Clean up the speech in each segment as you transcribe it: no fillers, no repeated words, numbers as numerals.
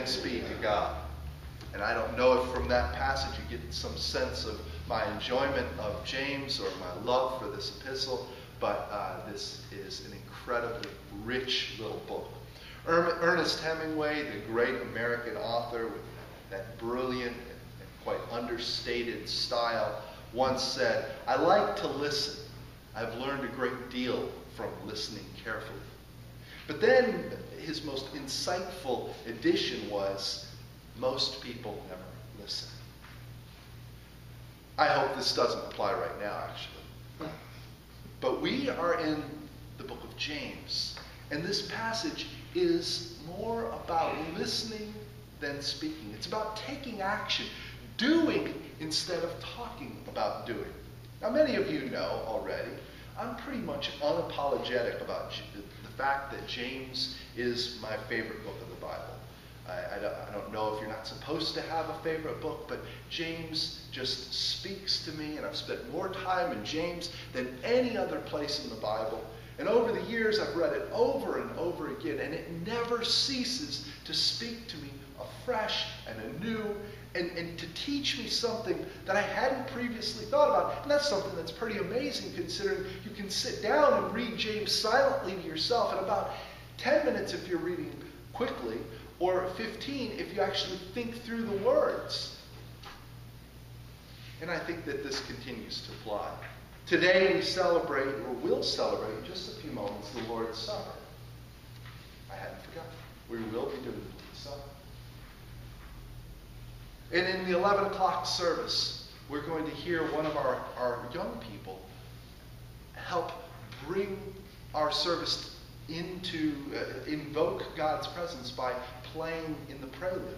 Thanks be to God. And I don't know if from that passage you get some sense of my enjoyment of James or my love for this epistle, but this is an incredibly rich little book. Ernest Hemingway, the great American author with that brilliant and quite understated style, once said, "I like to listen. I've learned a great deal from listening carefully." But then his most insightful addition was, "Most people never listen." I hope this doesn't apply right now, actually. But we are in the book of James, and this passage is more about listening than speaking. It's about taking action, doing instead of talking about doing. Now, many of you know already, I'm pretty much unapologetic about the fact that James is my favorite book of the Bible. I don't know if you're not supposed to have a favorite book, but James just speaks to me, and I've spent more time in James than any other place in the Bible. And over the years, I've read it over and over again, and it never ceases to speak to me afresh and anew, and to teach me something that I hadn't previously thought about. And that's something that's pretty amazing, considering you can sit down and read James silently to yourself in about 10 minutes if you're reading quickly, or 15 if you actually think through the words. And I think that this continues to apply. Today we celebrate, or will celebrate in just a few moments, the Lord's Supper. I hadn't forgotten. We will be doing the Lord's Supper. And in the 11 o'clock service, we're going to hear one of our young people help bring our service into, invoke God's presence by playing in the prelude.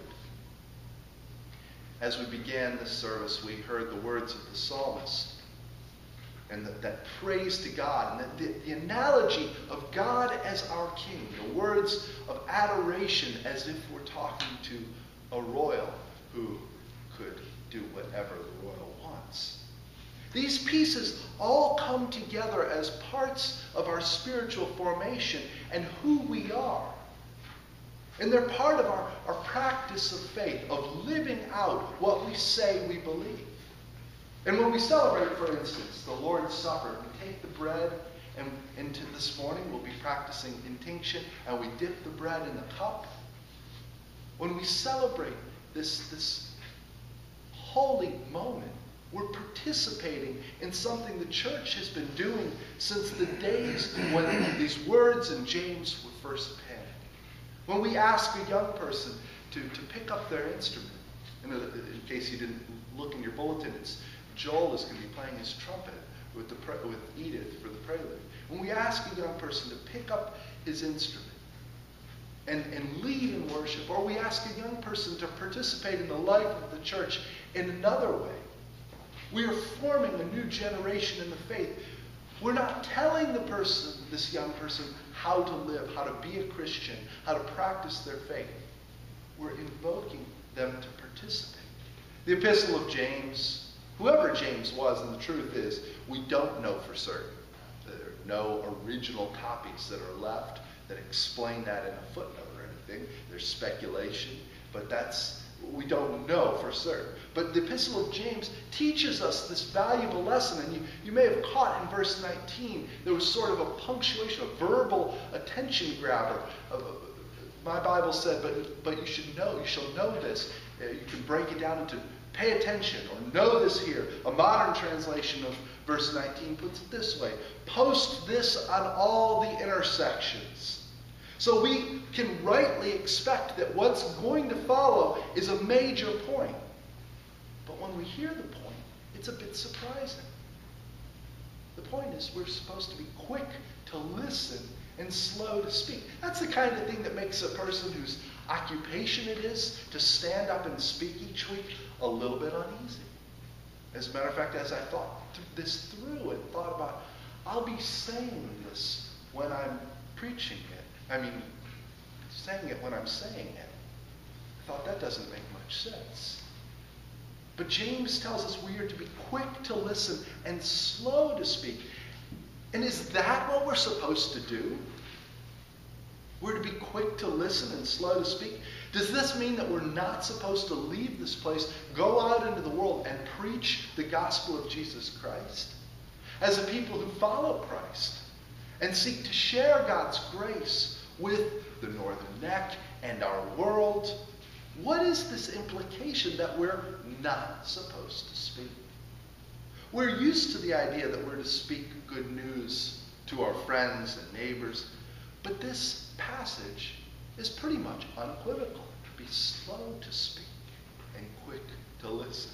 As we began this service, we heard the words of the psalmist, and that praise to God, and the analogy of God as our king, the words of adoration as if we're talking to a royal who could do whatever the royal wants. These pieces all come together as parts of our spiritual formation and who we are. And they're part of our practice of faith, of living out what we say we believe. And when we celebrate, for instance, the Lord's Supper, we take the bread, and this morning we'll be practicing intinction, and we dip the bread in the cup. When we celebrate this holy moment, we're participating in something the church has been doing since the days when these words in James were first penned. When we ask a young person to pick up their instrument, and in case you didn't look in your bulletin, Joel is going to be playing his trumpet with Edith for the prelude. When we ask a young person to pick up his instrument and lead in worship, or we ask a young person to participate in the life of the church in another way, we are forming a new generation in the faith. We're not telling this young person, how to live, how to be a Christian, how to practice their faith. We're invoking them to participate. The Epistle of James, whoever James was, and the truth is, we don't know for certain. There are no original copies that are left that explain that in a footnote or anything. There's speculation, but we don't know for certain. But the Epistle of James teaches us this valuable lesson, and you may have caught in verse 19, there was sort of a punctuation, a verbal attention grabber. My Bible said, but you shall know this. You can break it down into pay attention, or know this here. A modern translation of verse 19 puts it this way: post this on all the intersections. So we can rightly expect that what's going to follow is a major point. But when we hear the point, it's a bit surprising. The point is we're supposed to be quick to listen and slow to speak. That's the kind of thing that makes a person whose occupation it is to stand up and speak each week a little bit uneasy. As a matter of fact, as I thought this through and thought about, I'll be saying this when I'm preaching it. Saying it when I'm saying it. I thought that doesn't make much sense. But James tells us we are to be quick to listen and slow to speak. And is that what we're supposed to do? We're to be quick to listen and slow to speak. Does this mean that we're not supposed to leave this place, go out into the world, and preach the gospel of Jesus Christ? As a people who follow Christ and seek to share God's grace with the Northern Neck and our world, what is this implication that we're not supposed to speak? We're used to the idea that we're to speak good news to our friends and neighbors, but this passage is pretty much unequivocal. Be slow to speak and quick to listen.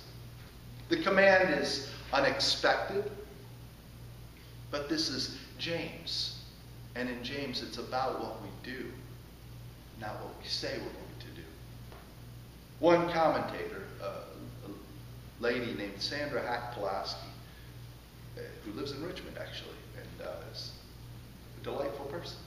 The command is unexpected, but this is James. And in James, it's about what we do, not what we say we're going to do. One commentator, a lady named Sandra Hack-Pulaski, who lives in Richmond, actually, and is a delightful person.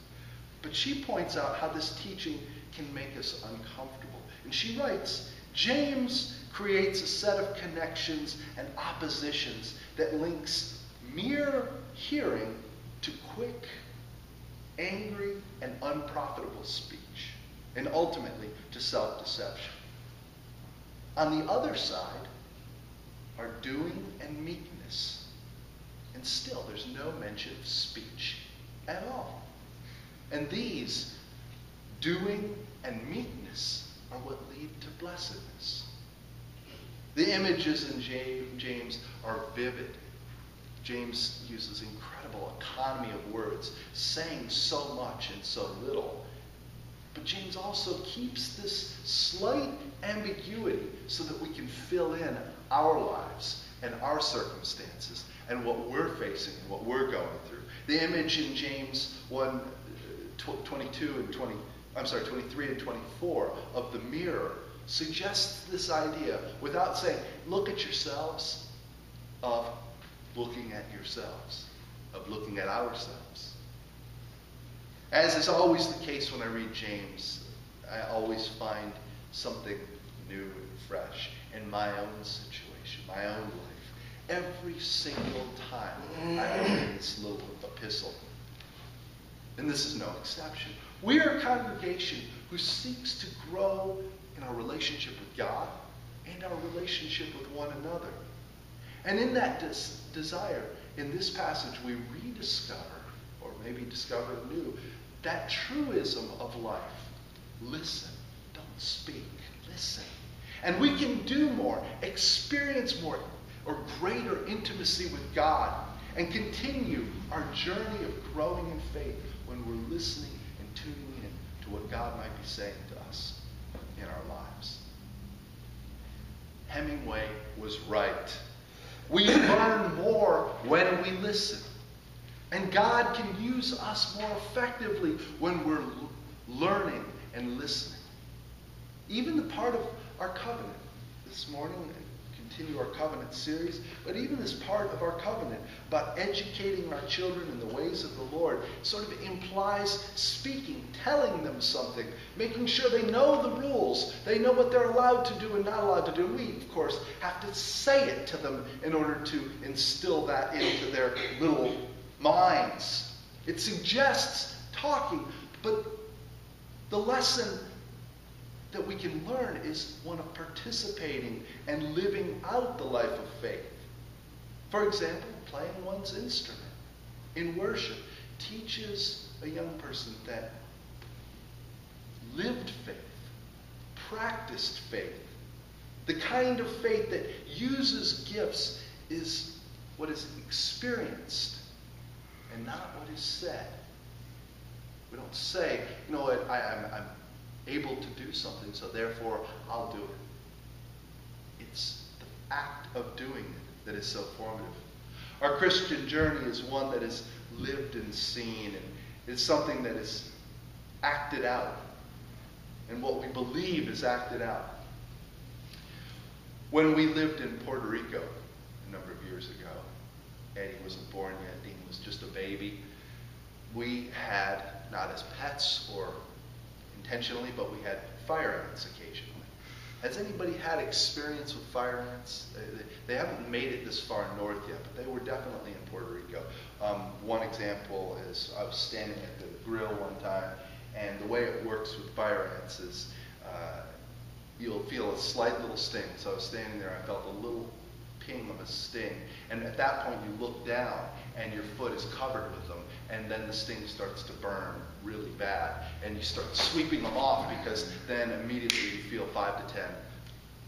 But she points out how this teaching can make us uncomfortable. And she writes, James creates a set of connections and oppositions that links mere hearing to quick, angry, and unprofitable speech, and ultimately to self-deception. On the other side are doing and meekness. And still, there's no mention of speech at all. And these, doing and meekness, are what lead to blessedness. The images in James are vivid. James uses incredible economy of words, saying so much and so little. But James also keeps this slight ambiguity so that we can fill in our lives and our circumstances and what we're facing and what we're going through. The image in James 23 and 24 of the mirror suggests this idea without saying, look at yourselves, of looking at yourselves, of looking at ourselves. As is always the case when I read James, I always find something new and fresh in my own situation, my own life. Every single time I open this little epistle. And this is no exception. We are a congregation who seeks to grow in our relationship with God and our relationship with one another. And in that desire, in this passage, we rediscover, or maybe discover anew, that truism of life. Listen, don't speak, listen. And we can do more, experience more, or greater intimacy with God, and continue our journey of growing in faith when we're listening and tuning in to what God might be saying to us in our lives. Hemingway was right. We learn more when we listen. And God can use us more effectively when we're learning and listening. Even the part of our covenant this morning, continue our covenant series, but even this part of our covenant about educating our children in the ways of the Lord sort of implies speaking, telling them something, making sure they know the rules, they know what they're allowed to do and not allowed to do. We, of course, have to say it to them in order to instill that into their little minds. It suggests talking, but the lesson that we can learn is one of participating and living out the life of faith. For example, playing one's instrument in worship teaches a young person that lived faith, practiced faith, the kind of faith that uses gifts is what is experienced and not what is said. We don't say, you know what, I'm able to do something, so therefore I'll do it. It's the act of doing it that is so formative. Our Christian journey is one that is lived and seen, and it's something that is acted out. And what we believe is acted out. When we lived in Puerto Rico a number of years ago, Eddie wasn't born yet, Dean was just a baby. We had, not as pets or intentionally, but we had fire ants occasionally. Has anybody had experience with fire ants? They haven't made it this far north yet, but they were definitely in Puerto Rico. One example is I was standing at the grill one time, and the way it works with fire ants is you'll feel a slight little sting. So I was standing there, I felt a little ping of a sting. And at that point you look down and your foot is covered with them, and then the sting starts to burn really bad. And you start sweeping them off, because then immediately you feel 5 to 10,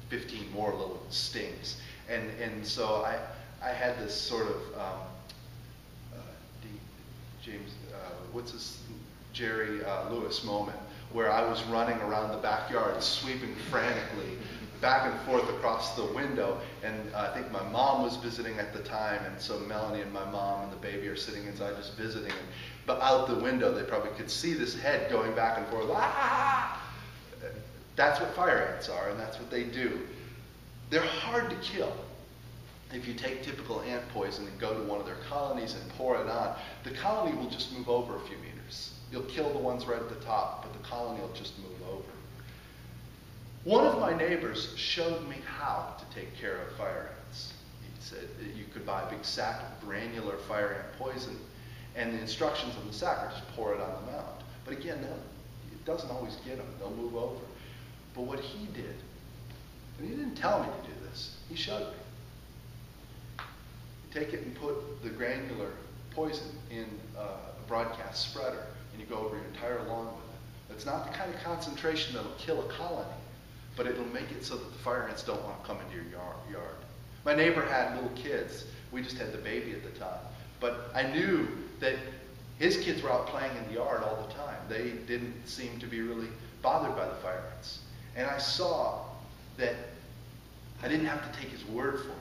15 more little stings. And so I had this sort of Jerry Lewis moment, where I was running around the backyard, sweeping frantically back and forth across the window, and I think my mom was visiting at the time, and so Melanie and my mom and the baby are sitting inside just visiting, but out the window they probably could see this head going back and forth. Ah! That's what fire ants are, and that's what they do. They're hard to kill. If you take typical ant poison and go to one of their colonies and pour it on, the colony will just move over a few meters. You'll kill the ones right at the top, but the colony will just move over. One of my neighbors showed me how to take care of fire ants. He said that you could buy a big sack of granular fire ant poison, and the instructions on the sack are just pour it on the mound. But again, it doesn't always get them. They'll move over. But what he did, and he didn't tell me to do this, he showed me. You take it and put the granular poison in a broadcast spreader, and you go over your entire lawn with it. It's not the kind of concentration that'll kill a colony, but it'll make it so that the fire ants don't want to come into your yard. My neighbor had little kids. We just had the baby at the time. But I knew that his kids were out playing in the yard all the time. They didn't seem to be really bothered by the fire ants. And I saw that I didn't have to take his word for it.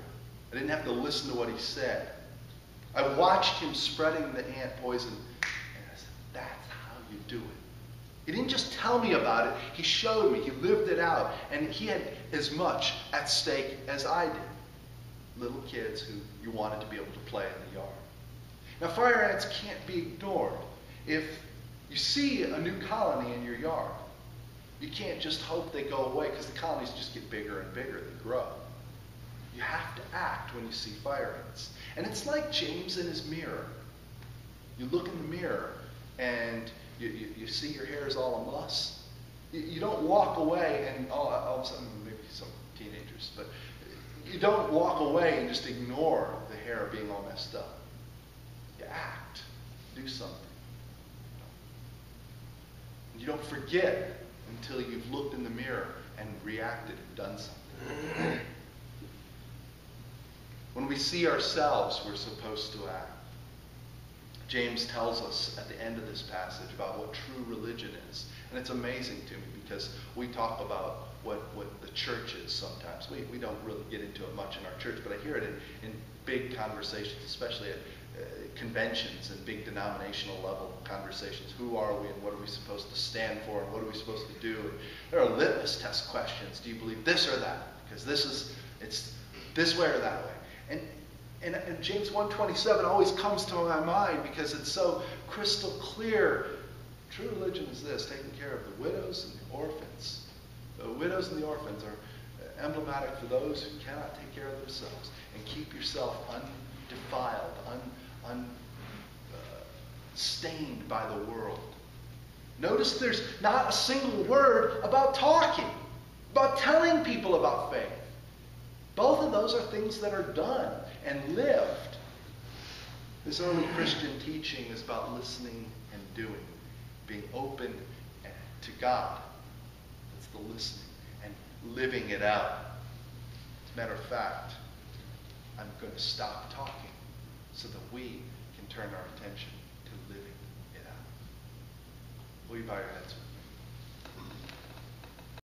I didn't have to listen to what he said. I watched him spreading the ant poison, and I said, that's how you do it. He didn't just tell me about it, he showed me, he lived it out, and he had as much at stake as I did. Little kids who you wanted to be able to play in the yard. Now, fire ants can't be ignored. If you see a new colony in your yard, you can't just hope they go away, because the colonies just get bigger and bigger, they grow. You have to act when you see fire ants. And it's like James in his mirror. You look in the mirror and you see your hair is all a muss. You don't walk away and, all of a sudden, maybe some teenagers, but you don't walk away and just ignore the hair being all messed up. You act. Do something. You don't forget until you've looked in the mirror and reacted and done something. When we see ourselves, we're supposed to act. James tells us at the end of this passage about what true religion is. And it's amazing to me, because we talk about what the church is sometimes. We don't really get into it much in our church, but I hear it in big conversations, especially at conventions and big denominational level conversations. Who are we, and what are we supposed to stand for, and what are we supposed to do? And there are litmus test questions. Do you believe this or that? Because it's this way or that way. And James 1:27 always comes to my mind, because it's so crystal clear. True religion is this: taking care of the widows and the orphans. The widows and the orphans are emblematic for those who cannot take care of themselves. And keep yourself undefiled, unstained by the world. Notice there's not a single word about talking, about telling people about faith. Both of those are things that are done and lived. This early Christian teaching is about listening and doing, being open to God. That's the listening, and living it out. As a matter of fact, I'm going to stop talking so that we can turn our attention to living it out. Will you bow your heads with me?